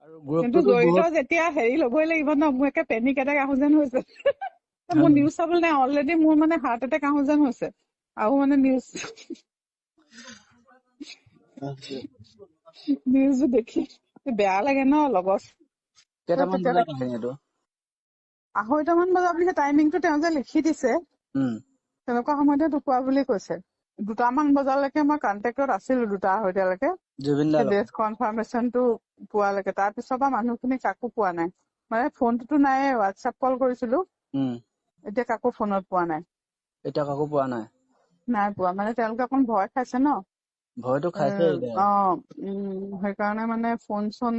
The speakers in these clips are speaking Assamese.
আৰু কিন্তু গ্ৰুপটোতো জড়িত বহুত যেতিয়া হেৰি ল'বই লাগিব ন, মোৰ একে পেনিক এটেক আহো যেন হৈছে। মোৰ নিউজ চাবলৈ নাই, অলৰেডি মোৰ মানে হাৰ্ট এটেক আহো যেন হৈছে। আৰু মানে নিউজবোৰ দেখি বেয়া লাগে ন লগত। কেইটামান তেতিয়া বজাৰ কাহিনী এইটো? 2:30মান বজা বুলি টাইমিংটো তেওঁ যে লিখি দিছে, তেনেকুৱা সময়তে ঢুকোৱা বুলি কৈছে। 2টামান বজালৈকে মই কণ্টেক্টত আছিলো, 2:30লৈকে জুবিন দাৰ লগত ডেথ কনফাৰ্মেশনটো পোৱালৈকে। তাৰপিছৰ পৰা মানুহখিনি কাকো পোৱা নাই, মানে ফোনটোতো নাই, হোৱাটছএপ কল কৰিছিলো, এতিয়া কাকো ফোনত পোৱা নাই। এতিয়া কাকো পোৱা নাই? নাই পোৱা, মানে তেওঁলোকে অকণ ভয় খাইছে ন। ভয়তো খাইছে এতিয়া। সেইকাৰণে মানে ফোন চোন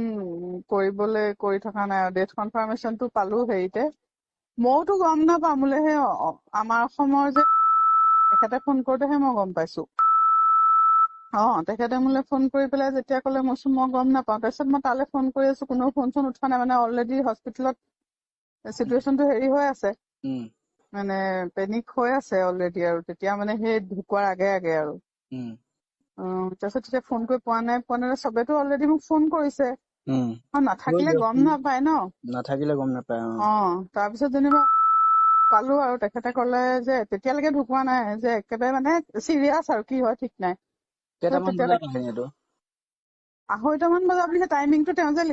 কৰি থকা নাই। ডেথ কনফাৰ্মেশনটো পালো হেৰিতে, মইওতো গম নাপাওঁ, বোলে সেই আমাৰ অসমৰ যে তেখেতে ফোন কৰোতেহে মই গম পাইছো। তেখেতে মোলে ফোন কৰি পেলাই যেতিয়া ক'লে, মই গম নাপাওঁ। তাৰপিছত মই তালৈ ফোন কৰি আছো, কোনো ফোন চোন উঠোৱা নাই, মানে অলৰেডি হস্পিটেলত চিটুৱেশ্যনটো হেৰি হৈ আছে, মানে পেনিক হৈ আছে অলৰেডি। আৰু তেতিয়া মানে সেই ঢুকোৱাৰ আগে আৰু তাৰপিছত তেতিয়া ফোন কৰি পোৱা নাই। চবেতো অলৰেডি মোক ফোন কৰিছে, নাথাকিলে গম নাপায় ন। নাথাকিলে গম নাপায়। তাৰপিছত যেনিবা পালো, আৰু তেখেতে ক'লে যে তেতিয়ালৈকে ঢুকোৱা নাই, যে একেবাৰে মানে চিৰিয়াছ আৰু কি হয় ঠিক নাই। কেইটামান বজাৰ কাহিনী এইটো? 2:30মান বজা বুলি টাইমিংটো তেওঁ যে